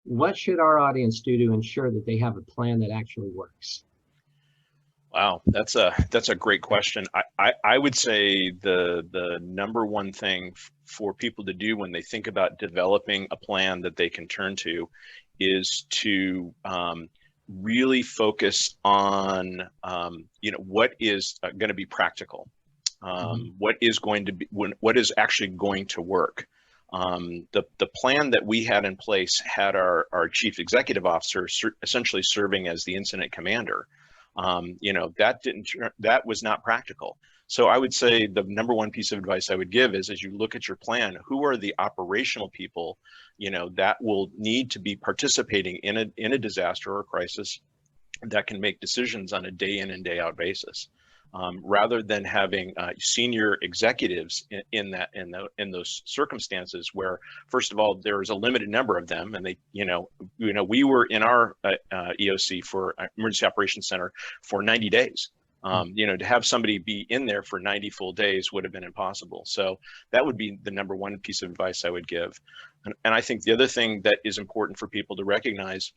What should our audience do to ensure that they have a plan that actually works? Wow, that's a great question. I would say the number one thing for people to do when they think about developing a plan that they can turn to is to really focus on what is going to be practical, what is actually going to work. The plan that we had in place had our chief executive officer essentially serving as the incident commander. That was not practical. So I would say the number one piece of advice I would give is, as you look at your plan, who are the operational people, that will need to be participating in a disaster or a crisis that can make decisions on a day in and day out basis. Rather than having senior executives in those circumstances where, first of all, there is a limited number of them, and we were in our EOC for Emergency Operations Center for 90 days. To have somebody be in there for 90 full days would have been impossible. So that would be the number one piece of advice I would give. And I think the other thing that is important for people to recognize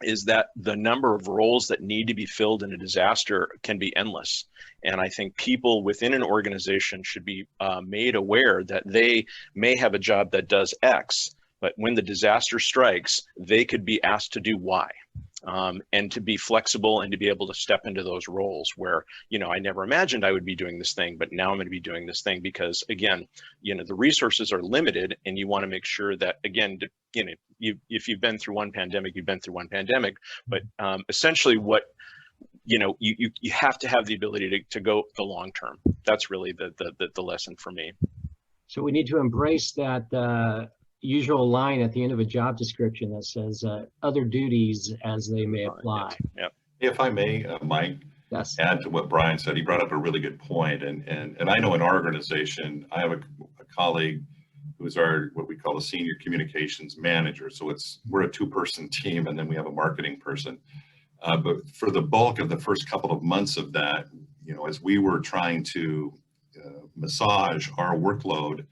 is that the number of roles that need to be filled in a disaster can be endless. And I think people within an organization should be made aware that they may have a job that does X, but when the disaster strikes, they could be asked to do Y. And to be flexible and to be able to step into those roles where, I never imagined I would be doing this thing, but now I'm going to be doing this thing because, again, the resources are limited, and you want to make sure that, again, if you've been through one pandemic, you've been through one pandemic, but essentially what, you have to have the ability to go the long term. That's really the lesson for me. So we need to embrace that usual line at the end of a job description that says other duties as they may apply. Yep. If I may, Mike, Yes. add to what Brian said. He brought up a really good point. And I know in our organization, I have a colleague who's what we call a senior communications manager. So we're a two-person team, and then we have a marketing person. But for the bulk of the first couple of months of that, as we were trying to massage our workload,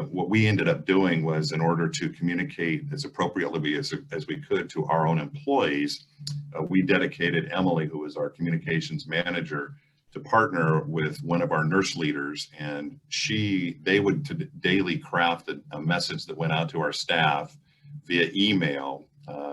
what we ended up doing was, in order to communicate as appropriately as we could to our own employees, we dedicated Emily, who was our communications manager, to partner with one of our nurse leaders, and they would daily craft a message that went out to our staff via email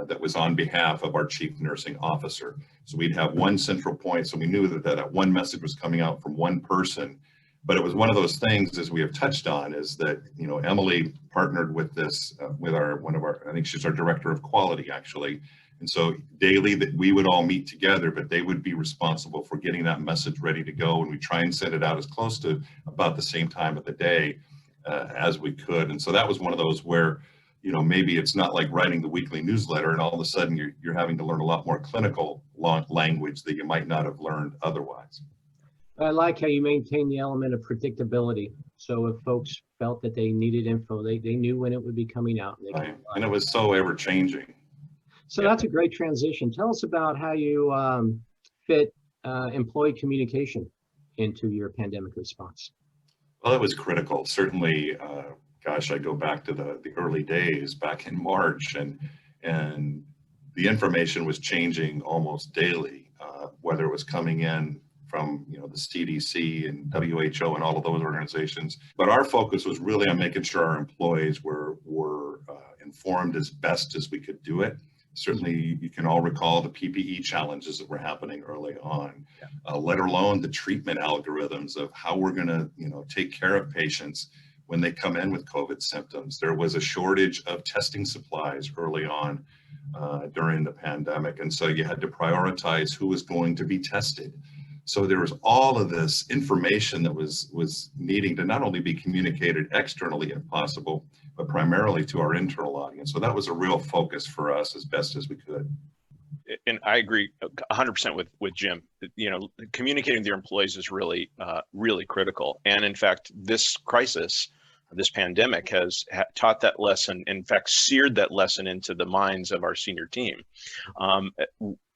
that was on behalf of our chief nursing officer. So we'd have one central point, so we knew that one message was coming out from one person. But it was one of those things, as we have touched on, is that, Emily partnered with this, with I think she's our director of quality, actually. And so daily that we would all meet together, but they would be responsible for getting that message ready to go. And we try and send it out as close to about the same time of the day as we could. And so that was one of those where, maybe it's not like writing the weekly newsletter and all of a sudden you're having to learn a lot more clinical language that you might not have learned otherwise. I like how you maintain the element of predictability. So if folks felt that they needed info, they knew when it would be coming out. Right. And it was so ever changing. So that's a great transition. Tell us about how you fit employee communication into your pandemic response. Well, it was critical. Certainly, I go back to the early days back in March, and the information was changing almost daily, whether it was coming in from the CDC and WHO and all of those organizations. But our focus was really on making sure our employees were informed as best as we could do it. Certainly, you can all recall the PPE challenges that were happening early on, let alone the treatment algorithms of how we're going to take care of patients when they come in with COVID symptoms. There was a shortage of testing supplies early on during the pandemic, and so you had to prioritize who was going to be tested. So there was all of this information that was needing to not only be communicated externally if possible, but primarily to our internal audience. So that was a real focus for us as best as we could. And I agree 100% with Jim. Communicating with your employees is really, really critical. And in fact, this crisis, this pandemic has taught that lesson, in fact, seared that lesson into the minds of our senior team.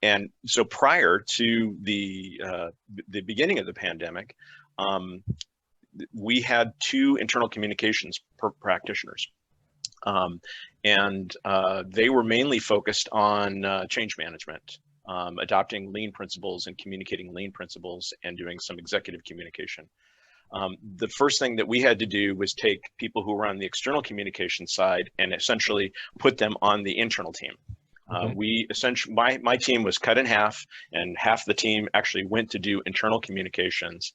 And so prior to the beginning of the pandemic, we had two internal communications practitioners. They were mainly focused on change management, adopting lean principles and communicating lean principles and doing some executive communication. The first thing that we had to do was take people who were on the external communication side and essentially put them on the internal team. We essentially, my team was cut in half, and half the team actually went to do internal communications.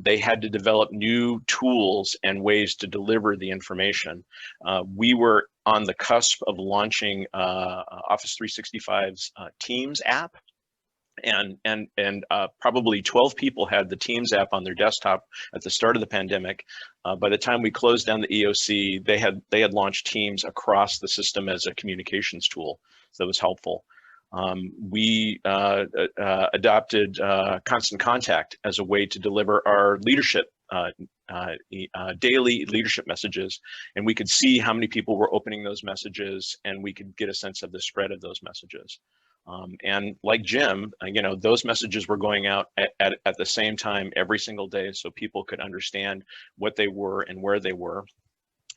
They had to develop new tools and ways to deliver the information. We were on the cusp of launching Office 365's Teams app. And probably 12 people had the Teams app on their desktop at the start of the pandemic. By the time we closed down the EOC, they had launched Teams across the system as a communications tool. So that was helpful. We adopted Constant Contact as a way to deliver our leadership daily leadership messages, and we could see how many people were opening those messages, and we could get a sense of the spread of those messages. And like Jim, those messages were going out at the same time every single day, so people could understand what they were and where they were.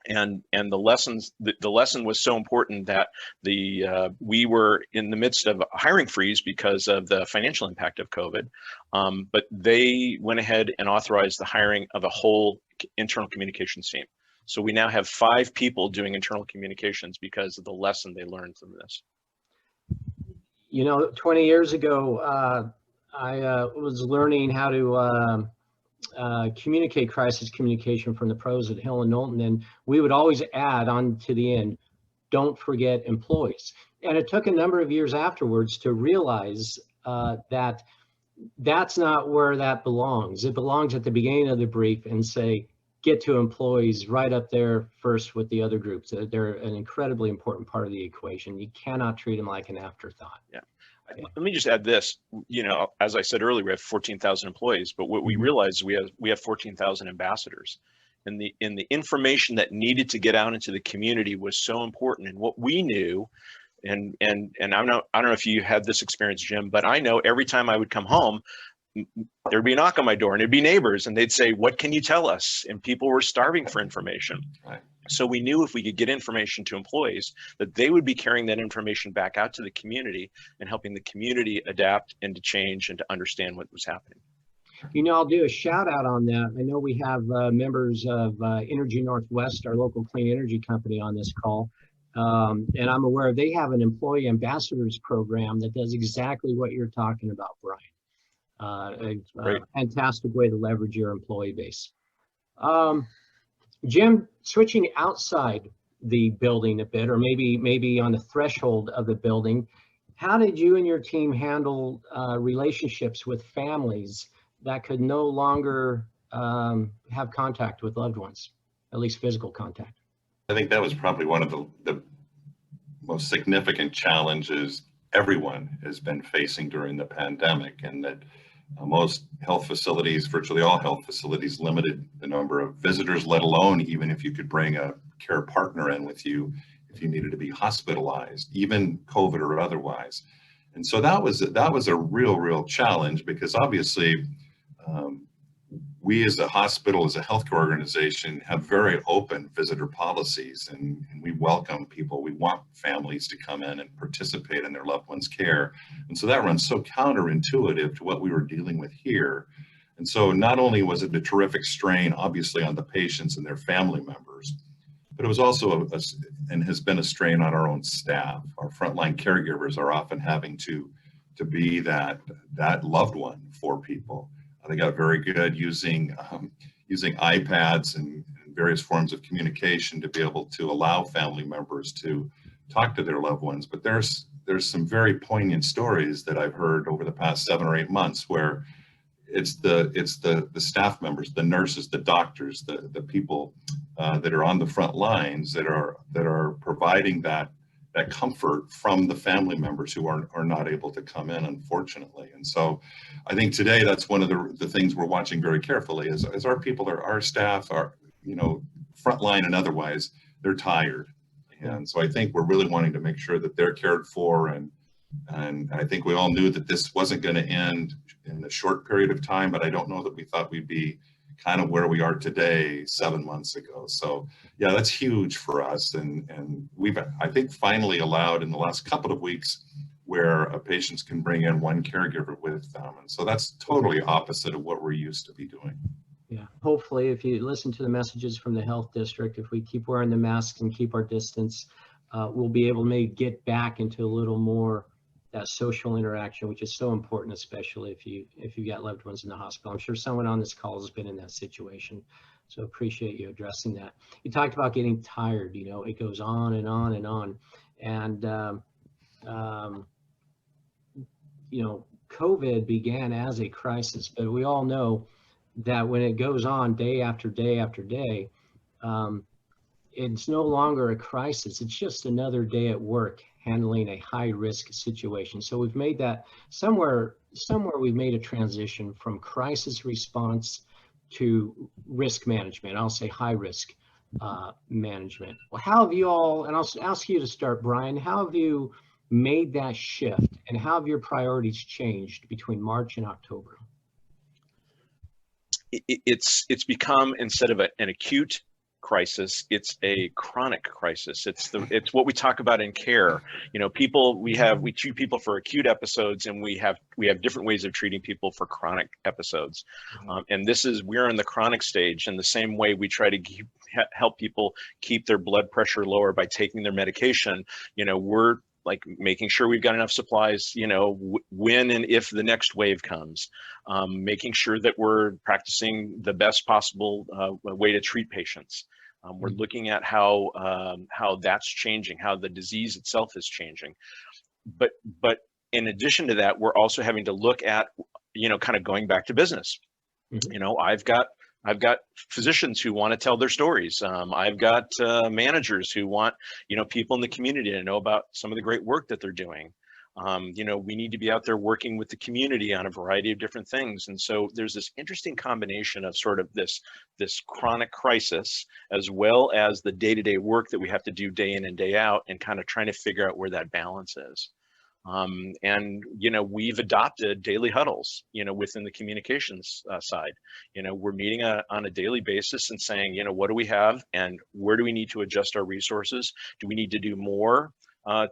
And the lesson was so important that we were in the midst of a hiring freeze because of the financial impact of COVID, but they went ahead and authorized the hiring of a whole internal communications team. So we now have 5 people doing internal communications because of the lesson they learned from this. 20 years ago, I was learning how to communicate crisis communication from the pros at Hill and Knowlton, and we would always add on to the end, don't forget employees. And it took a number of years afterwards to realize that that's not where that belongs. It belongs at the beginning of the brief and say, get to employees right up there first with the other groups. They're an incredibly important part of the equation. You cannot treat them like an afterthought. Yeah. Let me just add this, as I said earlier, we have 14,000 employees, but what we realized we have 14,000 ambassadors, and the information that needed to get out into the community was so important. And what we knew, and I don't know if you had this experience, Jim, but I know every time I would come home, there'd be a knock on my door and it'd be neighbors, and they'd say, what can you tell us? And people were starving for information. Right. So we knew if we could get information to employees, that they would be carrying that information back out to the community and helping the community adapt and to change and to understand what was happening. I'll do a shout out on that. I know we have members of Energy Northwest, our local clean energy company, on this call. And I'm aware they have an employee ambassadors program that does exactly what you're talking about, Brian. A fantastic way to leverage your employee base. Jim, switching outside the building a bit, or maybe on the threshold of the building, how did you and your team handle relationships with families that could no longer have contact with loved ones, at least physical contact? I think that was probably one of the most significant challenges everyone has been facing during the pandemic, and that most health facilities, virtually all health facilities, limited the number of visitors, let alone even if you could bring a care partner in with you if you needed to be hospitalized, even COVID or otherwise. And so that was a real challenge, because obviously we as a hospital, as a healthcare organization, have very open visitor policies, and we welcome people. We want families to come in and participate in their loved ones' care. And so that runs so counterintuitive to what we were dealing with here. And so not only was it a terrific strain, obviously, on the patients and their family members, but it was also and has been a strain on our own staff. Our frontline caregivers are often having to be that loved one for people. They got very good using iPads and various forms of communication to be able to allow family members to talk to their loved ones. But there's some very poignant stories that I've heard over the past 7 or 8 months where it's the staff members, the nurses, the doctors, the people that are on the front lines that are providing that comfort from the family members who are not able to come in, unfortunately. And so I think today that's one of the things we're watching very carefully is our people, our staff, our frontline and otherwise, they're tired. And so I think we're really wanting to make sure that they're cared for, and I think we all knew that this wasn't going to end in a short period of time, but I don't know that we thought we'd be kind of where we are today 7 months ago. So yeah, that's huge for us. And we've, I think, finally allowed in the last couple of weeks where patients can bring in one caregiver with them. And so that's totally opposite of what we're used to be doing. Yeah, hopefully if you listen to the messages from the health district, if we keep wearing the masks and keep our distance, we'll be able to maybe get back into a little more that social interaction, which is so important, especially if you've got loved ones in the hospital. I'm sure someone on this call has been in that situation. So appreciate you addressing that. You talked about getting tired, you know, it goes on and on and on. And, you know, COVID began as a crisis, but we all know that when it goes on day after day after day, it's no longer a crisis. It's just another day at work handling a high risk situation. So we've made that somewhere we've made a transition from crisis response to risk management. I'll say high risk management. Well, how have you all, and I'll ask you to start, Brian, how have you made that shift and how have your priorities changed between March and October? It's become, instead of an acute crisis, it's a chronic crisis. It's what we talk about in care. You know, we treat people for acute episodes, and we have different ways of treating people for chronic episodes. And we're in the chronic stage, in the same way we try to help people keep their blood pressure lower by taking their medication. You know, we're like making sure we've got enough supplies, you know, when and if the next wave comes, making sure that we're practicing the best possible way to treat patients. We're looking at how that's changing, how the disease itself is changing. But in addition to that, we're also having to look at, you know, kind of going back to business. You know, I've got physicians who want to tell their stories. I've got managers who want, you know, people in the community to know about some of the great work that they're doing. You know, we need to be out there working with the community on a variety of different things. And so there's this interesting combination of sort of this chronic crisis, as well as the day-to-day work that we have to do day in and day out, and kind of trying to figure out where that balance is. And, you know, we've adopted daily huddles, you know, within the communications side. You know, we're meeting on a daily basis and saying, you know, what do we have and where do we need to adjust our resources? Do we need to do more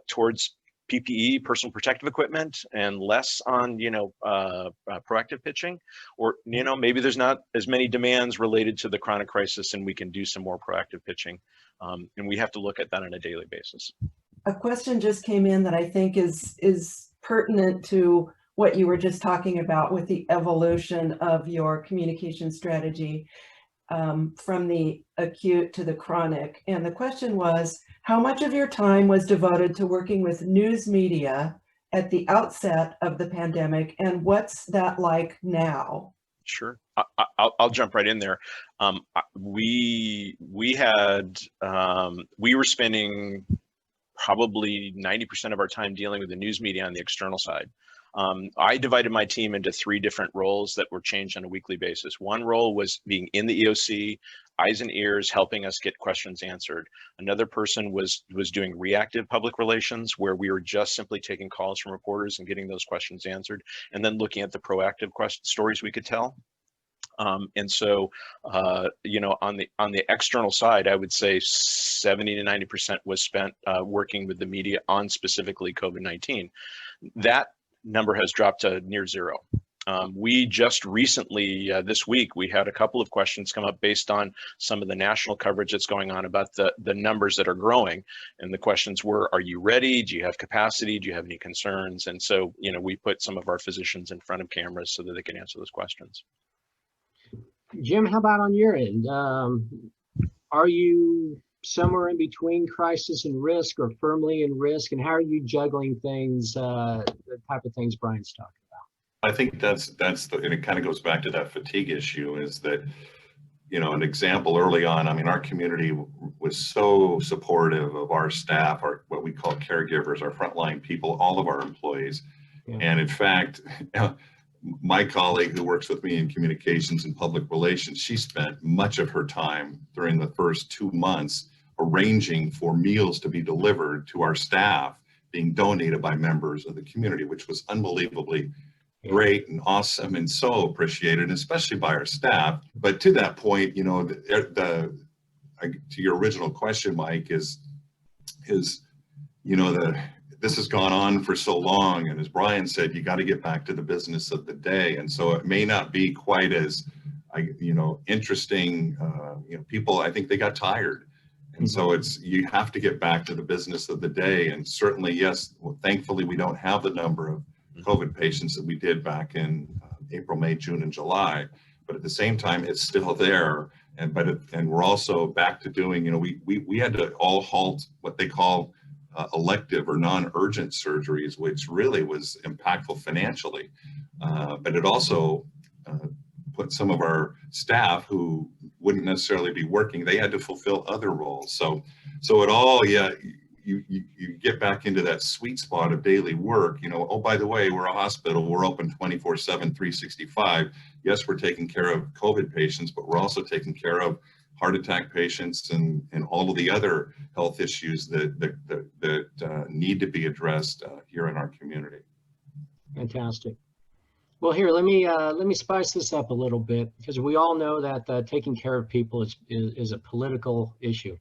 towards PPE, personal protective equipment, and less on, you know, proactive pitching? Or, you know, maybe there's not as many demands related to the chronic crisis and we can do some more proactive pitching. And we have to look at that on a daily basis. A question just came in that I think is pertinent to what you were just talking about with the evolution of your communication strategy from the acute to the chronic. And the question was, how much of your time was devoted to working with news media at the outset of the pandemic, and what's that like now? Sure, I'll jump right in there. We were spending probably 90% of our time dealing with the news media on the external side. I divided my team into 3 different roles that were changed on a weekly basis. One role was being in the EOC, eyes and ears, helping us get questions answered. Another person was doing reactive public relations, where we were just simply taking calls from reporters and getting those questions answered, and then looking at the proactive stories we could tell. And so, you know, on the external side, I would say 70 to 90% was spent working with the media on specifically COVID-19. That number has dropped to near zero. We just recently, this week, we had a couple of questions come up based on some of the national coverage that's going on about the numbers that are growing. And the questions were, are you ready? Do you have capacity? Do you have any concerns? And so, you know, we put some of our physicians in front of cameras so that they can answer those questions. Jim, how about on your end? Are you somewhere in between crisis and risk, or firmly in risk? And how are you juggling things, the type of things Brian's talking about? I think and it kind of goes back to that fatigue issue, is that, you know, an example early on, I mean, our community was so supportive of our staff, what we call caregivers, our frontline people, all of our employees. Yeah. And in fact, my colleague who works with me in communications and public relations, she spent much of her time during the first 2 months arranging for meals to be delivered to our staff being donated by members of the community, which was unbelievably great and awesome and so appreciated, especially by our staff. But to that point, you know, to your original question, Mike, is you know, this has gone on for so long, and as Brian said, you got to get back to the business of the day. And so it may not be quite as you know, interesting. You know, people, I think they got tired. And so you have to get back to the business of the day. And certainly, yes, well, thankfully, we don't have the number of COVID patients that we did back in April, May, June, and July. But at the same time, it's still there. And we're also back to doing, you know, we had to all halt what they call elective or non-urgent surgeries, which really was impactful financially. But it also put some of our staff who wouldn't necessarily be working, they had to fulfill other roles. So it all, yeah, you get back into that sweet spot of daily work. You know, oh, by the way, we're a hospital, we're open 24/7, 365. Yes, we're taking care of COVID patients, but we're also taking care of heart attack patients and all of the other health issues that need to be addressed here in our community. Fantastic. Well, here, let me spice this up a little bit, because we all know that taking care of people is a political issue,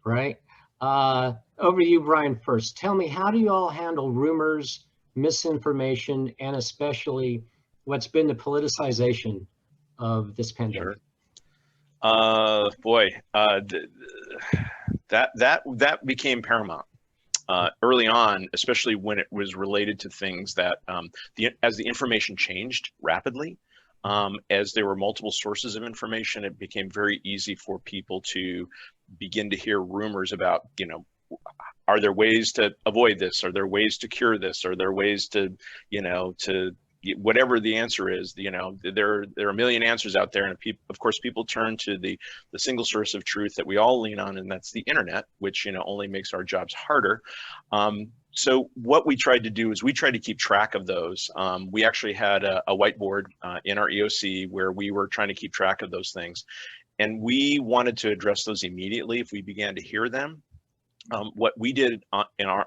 right? Over to you, Brian, first. Tell me, how do you all handle rumors, misinformation, and especially what's been the politicization of this pandemic? Sure. Boy, that became paramount. Early on, especially when it was related to things that, as the information changed rapidly, as there were multiple sources of information, it became very easy for people to begin to hear rumors about, you know, are there ways to avoid this? Are there ways to cure this? Are there ways to, you know, to whatever the answer is, you know, there are a million answers out there, and of course people turn to the single source of truth that we all lean on, and that's the internet, which, you know, only makes our jobs harder. So what we tried to do is we tried to keep track of those. We actually had a whiteboard in our EOC where we were trying to keep track of those things, and we wanted to address those immediately if we began to hear them. What we did on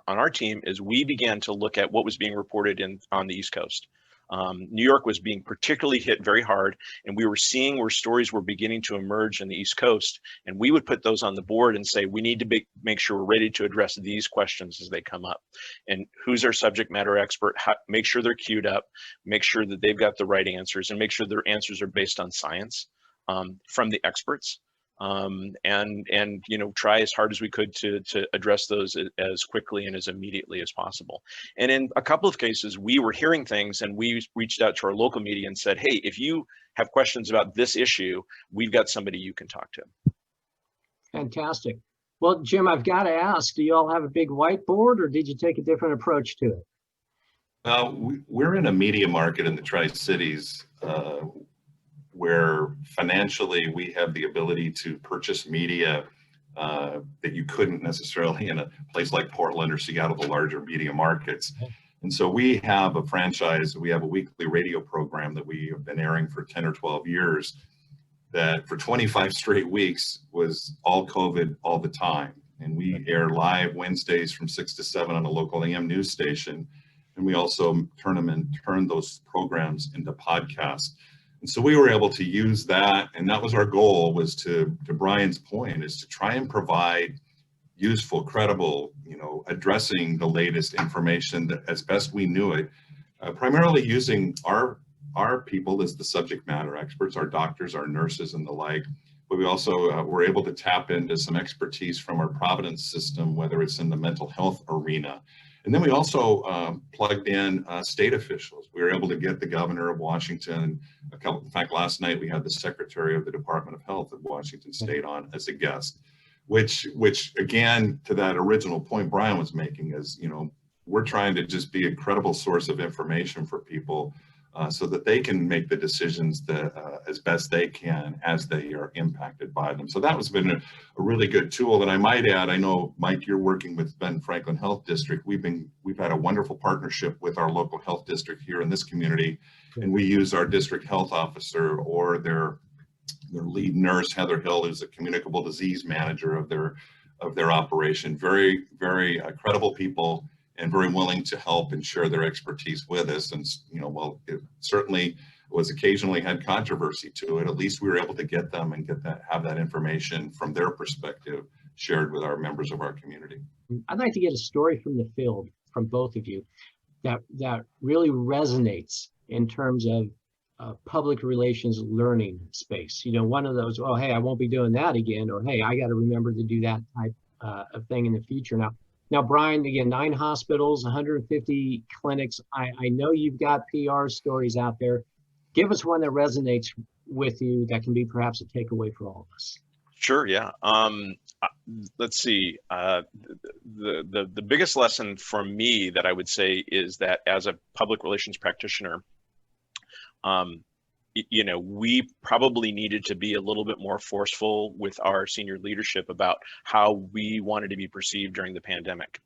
our team is we began to look at what was being reported on the East Coast. New York was being particularly hit very hard, and we were seeing where stories were beginning to emerge in the East Coast, and we would put those on the board and say, we need to make sure we're ready to address these questions as they come up. And who's our subject matter expert? Make sure they're queued up, make sure that they've got the right answers, and make sure their answers are based on science from the experts. And you know, try as hard as we could to address those as quickly and as immediately as possible. And in a couple of cases, we were hearing things, and we reached out to our local media and said, hey, if you have questions about this issue, we've got somebody you can talk to. Fantastic. Well, Jim, I've got to ask, do you all have a big whiteboard, or did you take a different approach to it? We're in a media market in the Tri-Cities where financially we have the ability to purchase media that you couldn't necessarily in a place like Portland or Seattle, the larger media markets. And so we have a franchise, we have a weekly radio program that we have been airing for 10 or 12 years that for 25 straight weeks was all COVID all the time. And we air live Wednesdays from 6 to 7 on a local AM news station. And we also turn those programs into podcasts. And so we were able to use that, and that was our goal, was to Brian's point, is to try and provide useful, credible, you know, addressing the latest information that as best we knew it, primarily using our people as the subject matter experts, our doctors, our nurses, and the like. But we also were able to tap into some expertise from our Providence system, whether it's in the mental health arena. And then we also plugged in state officials. We were able to get the governor of Washington, in fact, last night we had the secretary of the Department of Health of Washington State on as a guest, which again, to that original point Brian was making is, you know, we're trying to just be a credible source of information for people so that they can make the decisions that as best they can as they are impacted by them. So that has been a really good tool. And I might add, I know, Mike, you're working with Ben Franklin Health District. We've had a wonderful partnership with our local health district here in this community. And we use our district health officer or their lead nurse, Heather Hill, who's a communicable disease manager of their operation. Very, very credible people. and very willing to help and share their expertise with us. And, you know, while it certainly was occasionally had controversy to it, at least we were able to get them and have that information from their perspective shared with our members of our community. I'd like to get a story from the field from both of you that really resonates in terms of public relations learning space. You know, one of those, oh, hey, I won't be doing that again, or hey, I got to remember to do that type of thing in the future. Now, Brian, again, 9 hospitals, 150 clinics. I know you've got PR stories out there. Give us one that resonates with you that can be perhaps a takeaway for all of us. Sure, yeah. Let's see. The biggest lesson for me that I would say is that as a public relations practitioner, you know, we probably needed to be a little bit more forceful with our senior leadership about how we wanted to be perceived during the pandemic.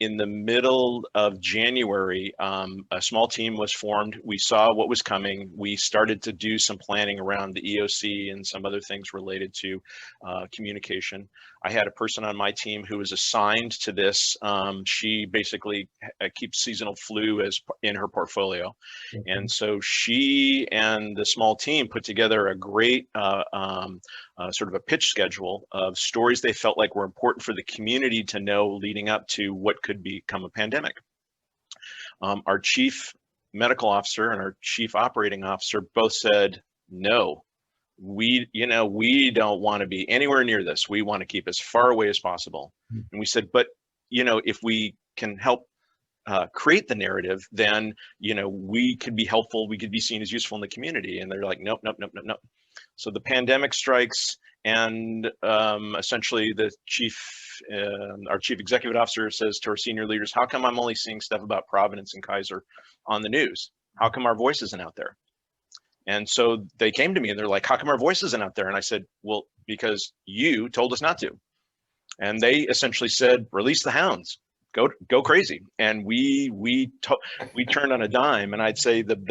In the middle of January, a small team was formed. We saw what was coming. We started to do some planning around the EOC and some other things related to communication. I had a person on my team who was assigned to this. She basically keeps seasonal flu as in her portfolio. Mm-hmm. And so she and the small team put together a great sort of a pitch schedule of stories they felt like were important for the community to know leading up to what could become a pandemic. Our chief medical officer and our chief operating officer both said, no, we don't want to be anywhere near this. We want to keep as far away as possible. Mm-hmm. And we said, but, you know, if we can help create the narrative, then, you know, we could be helpful. We could be seen as useful in the community. And they're like, nope, nope, nope, nope, nope. So the pandemic strikes, and essentially the our chief executive officer says to our senior leaders, how come I'm only seeing stuff about Providence and Kaiser on the news? How come our voice isn't out there? And so they came to me and they're like, how come our voice isn't out there? And I said, well, because you told us not to. And they essentially said, release the hounds. Go crazy. And we turned on a dime. And I'd say the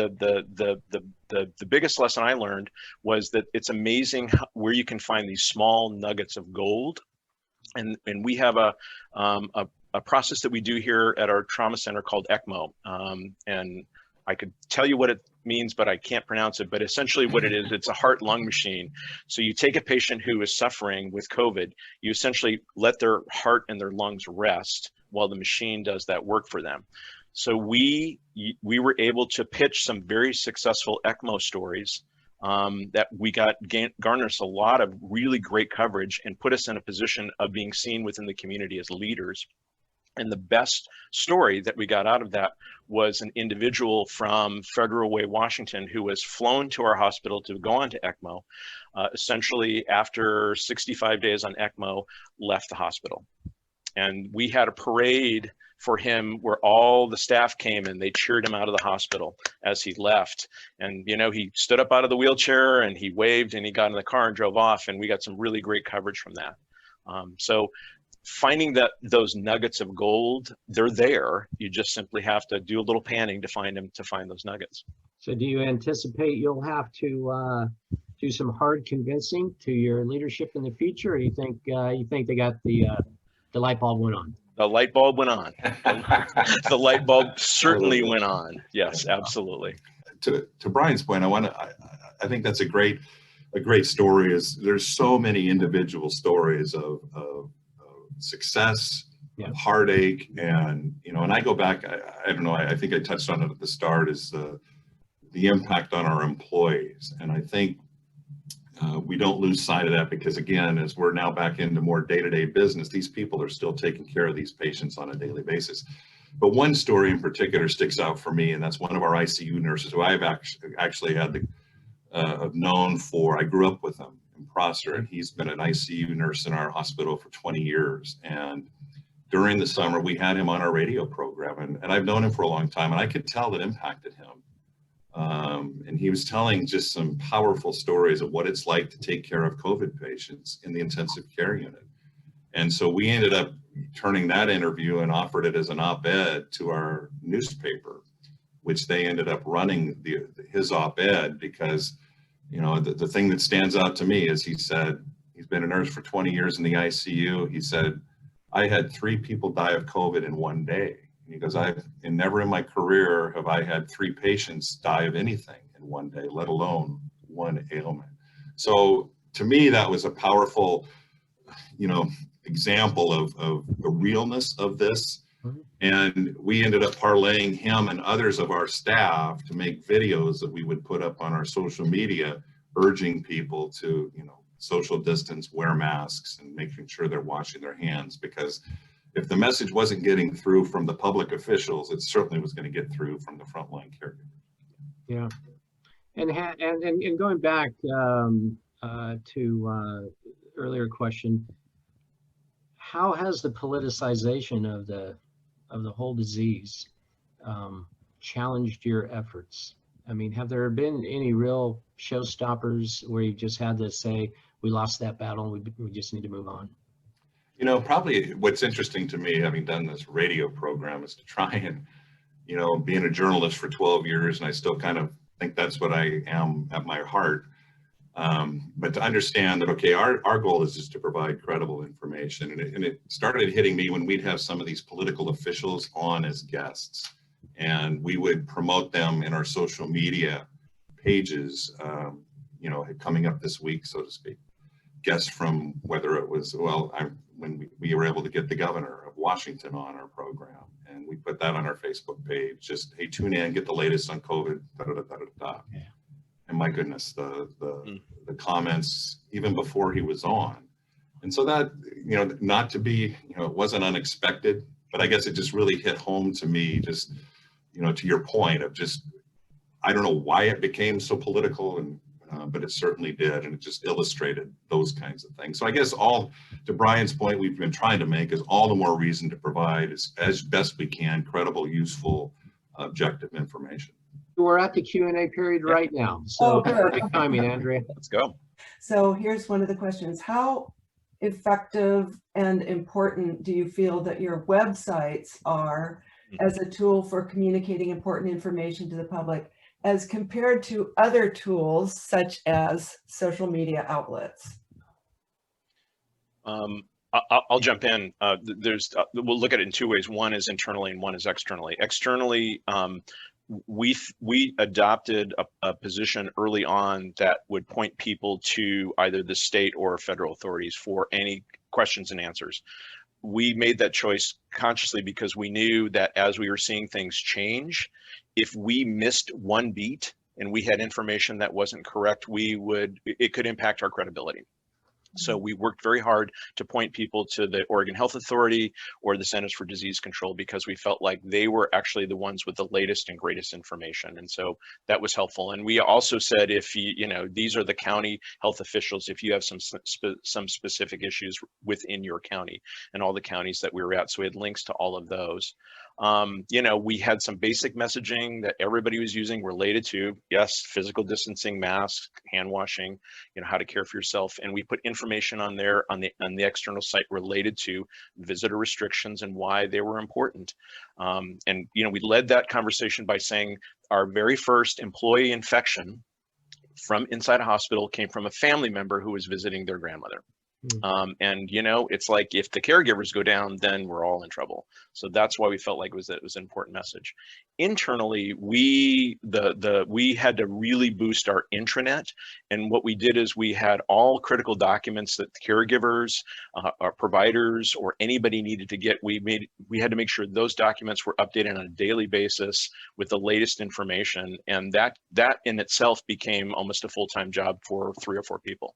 biggest lesson I learned was that it's amazing where you can find these small nuggets of gold. And we have a process that we do here at our trauma center called ECMO. And I could tell you what it means, but I can't pronounce it. But essentially what it is, it's a heart-lung machine. So you take a patient who is suffering with COVID, you essentially let their heart and their lungs rest while the machine does that work for them. So we were able to pitch some very successful ECMO stories that we garnered us a lot of really great coverage and put us in a position of being seen within the community as leaders. And the best story that we got out of that was an individual from Federal Way, Washington, who was flown to our hospital to go on to ECMO, essentially after 65 days on ECMO, left the hospital. And we had a parade for him where all the staff came and they cheered him out of the hospital as he left. And, you know, he stood up out of the wheelchair and he waved and he got in the car and drove off, and we got some really great coverage from that. So finding those nuggets of gold, they're there. You just simply have to do a little panning to find those nuggets. So do you anticipate you'll have to do some hard convincing to your leadership in the future, or do you think they got the light bulb went on? The light bulb went on. The light bulb certainly went on. Yes, absolutely. To Brian's point, I think that's a great story. Is there's so many individual stories of success, yeah, heartache, and and I go back. I don't know. I think I touched on it at the start. Is the impact on our employees, and I think we don't lose sight of that, because again, as we're now back into more day-to-day business, these people are still taking care of these patients on a daily basis. But one story in particular sticks out for me, and that's one of our ICU nurses who I've actually had known for. I grew up with him in Prosser, and he's been an ICU nurse in our hospital for 20 years. And during the summer, we had him on our radio program, and I've known him for a long time, and I could tell that impacted him. And he was telling just some powerful stories of what it's like to take care of COVID patients in the intensive care unit. And so we ended up turning that interview and offered it as an op-ed to our newspaper, which they ended up running his op-ed, because the thing that stands out to me is he said he's been a nurse for 20 years in the ICU. He said, I had 3 people die of COVID in one day. He goes, and never in my career have I had 3 patients die of anything in one day, let alone one ailment. So to me, that was a powerful, example of the realness of this. And we ended up parlaying him and others of our staff to make videos that we would put up on our social media, urging people to, social distance, wear masks, and making sure they're washing their hands. Because if the message wasn't getting through from the public officials, it certainly was going to get through from the frontline caregiver. Yeah, and going back to earlier question, how has the politicization of the whole disease challenged your efforts? I mean, have there been any real showstoppers where you just had to say, we lost that battle and we just need to move on? Probably what's interesting to me, having done this radio program, is to try and, being a journalist for 12 years, and I still kind of think that's what I am at my heart. But to understand that, okay, our goal is just to provide credible information. And it started hitting me when we'd have some of these political officials on as guests, and we would promote them in our social media pages, coming up this week, so to speak. Guests from, whether it was, when we were able to get the governor of Washington on our program, and we put that on our Facebook page, just, hey, tune in, get the latest on COVID, Yeah. And my goodness, the comments, even before he was on. And so that, not to be, it wasn't unexpected, but I guess it just really hit home to me, just, to your point of just, I don't know why it became so political, and but it certainly did, and it just illustrated those kinds of things. So I guess to Brian's point, we've been trying to make is all the more reason to provide as best we can credible, useful, objective information. We're at the Q&A period right now, so perfect timing, Andrea. Let's go. So here's one of the questions. How effective and important do you feel that your websites are as a tool for communicating important information to the public, as compared to other tools such as social media outlets? I'll jump in. We'll look at it in 2 ways. One is internally and one is externally. Externally, we adopted a position early on that would point people to either the state or federal authorities for any questions and answers. We made that choice consciously because we knew that as we were seeing things change, if we missed one beat and we had information that wasn't correct, it could impact our credibility. So we worked very hard to point people to the Oregon Health Authority or the Centers for Disease Control, because we felt like they were actually the ones with the latest and greatest information. And so that was helpful. And we also said, if these are the county health officials, if you have some specific issues within your county, and all the counties that we were at. So we had links to all of those. We had some basic messaging that everybody was using related to, yes, physical distancing, masks, hand washing, how to care for yourself. And we put information on there on the external site related to visitor restrictions and why they were important. And we led that conversation by saying our very first employee infection from inside a hospital came from a family member who was visiting their grandmother. And it's like, if the caregivers go down, then we're all in trouble. So that's why we felt like it was an important message. Internally, we had to really boost our intranet, and what we did is we had all critical documents that caregivers, our providers, or anybody needed to get. We had to make sure those documents were updated on a daily basis with the latest information, and that in itself became almost a full-time job for 3 or 4 people.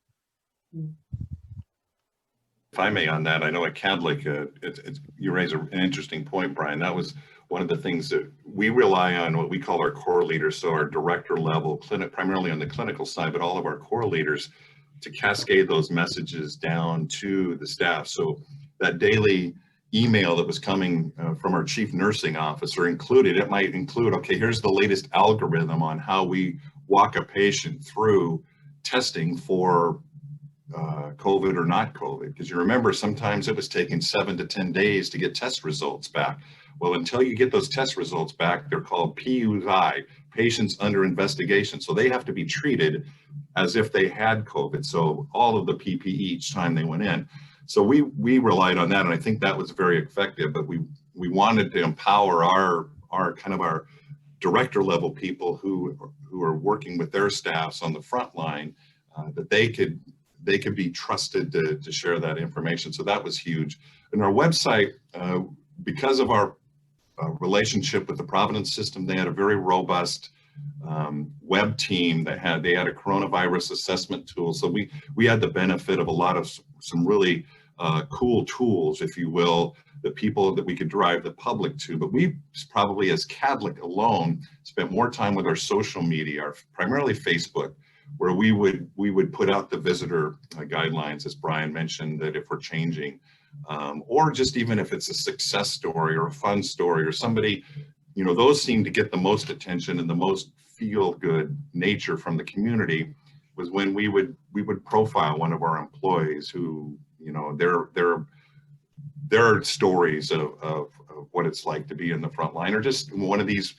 If I may on that, I know at Cadlick, you raise an interesting point, Brian. That was one of the things that we rely on, what we call our core leaders, so our director level, primarily on the clinical side, but all of our core leaders, to cascade those messages down to the staff. So that daily email that was coming from our chief nursing officer it might include, okay, here's the latest algorithm on how we walk a patient through testing for COVID or not COVID, because you remember sometimes it was taking 7 to 10 days to get test results back. Well, until you get those test results back, they're called PUI, patients under investigation. So they have to be treated as if they had COVID. So all of the PPE each time they went in. So we relied on that, and I think that was very effective. But we wanted to empower our kind of our director level people who are working with their staffs on the front line, that they could be trusted to share that information. So that was huge. And our website, because of our relationship with the Providence system, they had a very robust web team that they had a coronavirus assessment tool. So we had the benefit of a lot of some really cool tools, if you will, the people that we could drive the public to. But we probably, as Cadlic alone, spent more time with our social media, primarily Facebook, where we would put out the visitor guidelines, as Brian mentioned, that if we're changing, or just even if it's a success story or a fun story or somebody, you know, those seem to get the most attention and the most feel-good nature from the community, was when we would profile one of our employees who, you know, their stories of what it's like to be in the front line, or just one of these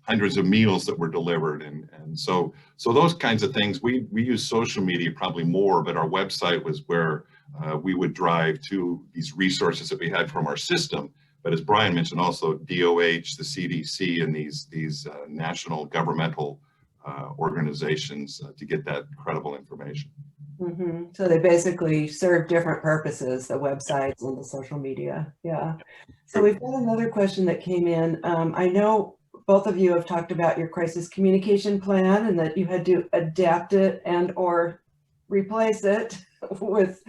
hundreds of meals that were delivered. And so those kinds of things, we use social media probably more, but our website was where we would drive to these resources that we had from our system. But as Brian mentioned, also DOH, the CDC, and these national governmental organizations to get that credible information. Mm-hmm. So they basically serve different purposes, the websites and the social media. Yeah. So we've got another question that came in. I know both of you have talked about your crisis communication plan and that you had to adapt it and or replace it with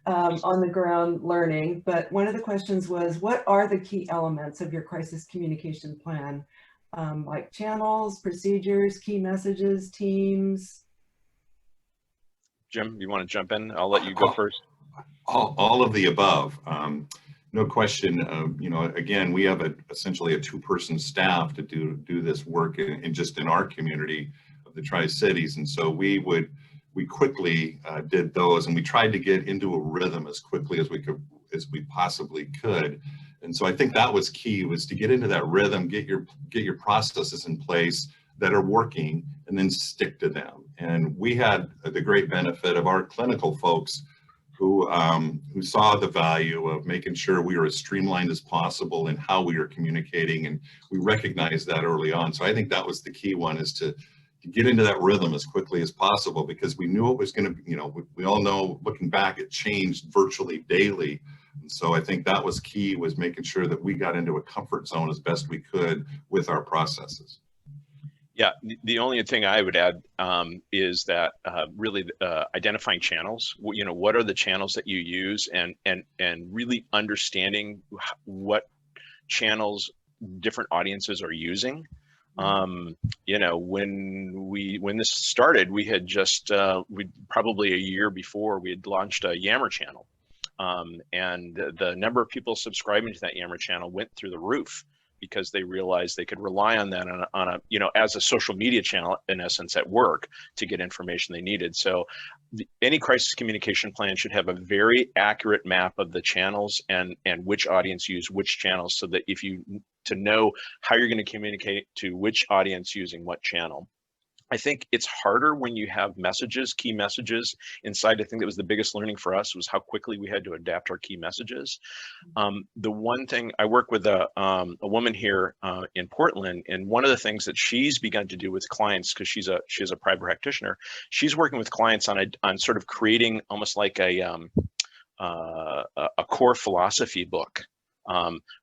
on the ground learning. But one of the questions was, what are the key elements of your crisis communication plan? Like channels, procedures, key messages, teams? Jim, you want to jump in? I'll let you go first. All of the above. No question. You know, again, we have essentially a two-person staff to do this work in just in our community of the Tri-Cities, and so we quickly did those, and we tried to get into a rhythm as quickly as we possibly could. And so I think that was key, was to get into that rhythm, get your processes in place that are working, and then stick to them. And we had the great benefit of our clinical folks who saw the value of making sure we were as streamlined as possible in how we are communicating, and we recognized that early on. So I think that was the key one, is to get into that rhythm as quickly as possible, because we knew it was going to, you know, we all know, looking back, it changed virtually daily. And so I think that was key, was making sure that we got into a comfort zone as best we could with our processes. Yeah, the only thing I would add is that really identifying channels. You know, what are the channels that you use, and really understanding what channels different audiences are using. You know, when this started, we had just probably a year before, we had launched a Yammer channel, and the number of people subscribing to that Yammer channel went through the roof, because they realized they could rely on that on a you know, as a social media channel, in essence, at work, to get information they needed. So any crisis communication plan should have a very accurate map of the channels and which audience use which channels, so that if you to know how you're going to communicate to which audience using what channel. I think it's harder when you have messages, key messages inside. I think that was the biggest learning for us, was how quickly we had to adapt our key messages. The one thing, I work with a woman here in Portland, and one of the things that she's begun to do with clients, because she is a private practitioner, she's working with clients on sort of creating almost like a core philosophy book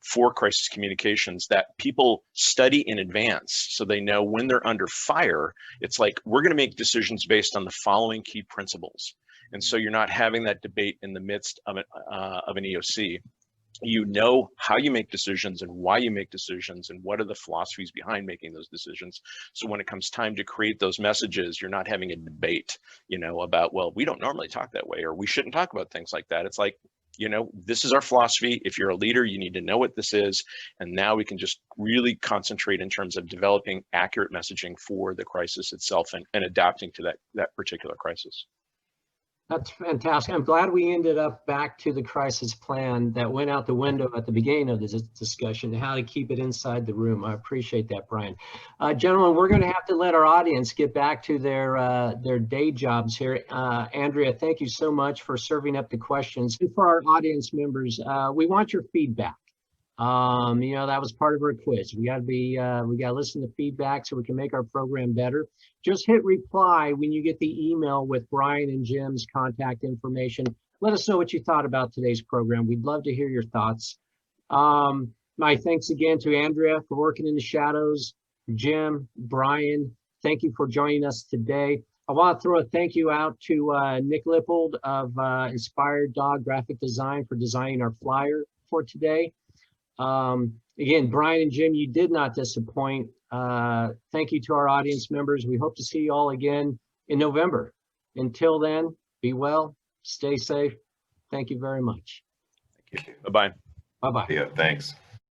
for crisis communications that people study in advance, so they know when they're under fire, it's like, we're going to make decisions based on the following key principles. And so you're not having that debate in the midst of an EOC. You know how you make decisions and why you make decisions, and what are the philosophies behind making those decisions. So when it comes time to create those messages, you're not having a debate, you know, about, well, we don't normally talk that way, or we shouldn't talk about things like that. It's like, you know, this is our philosophy. If you're a leader, you need to know what this is. And now we can just really concentrate in terms of developing accurate messaging for the crisis itself, and adapting to that particular crisis. That's fantastic. I'm glad we ended up back to the crisis plan that went out the window at the beginning of this discussion, how to keep it inside the room. I appreciate that, Brian. Gentlemen, we're going to have to let our audience get back to their day jobs here. Andrea, thank you so much for serving up the questions. For our audience members, we want your feedback. That was part of our quiz. We got to listen to feedback so we can make our program better. Just hit reply when you get the email with Brian and Jim's contact information. Let us know what you thought about today's program. We'd love to hear your thoughts. My thanks again to Andrea for working in the shadows. Jim, Brian, thank you for joining us today. I want to throw a thank you out to Nick Lippold of Inspired Dog Graphic Design for designing our flyer for today. Again, Brian and Jim, you did not disappoint. Thank you to our audience members. We hope to see you all again in November. Until then, be well, stay safe. Thank you very much. Thank you. Bye-bye. Bye-bye. Yeah, thanks.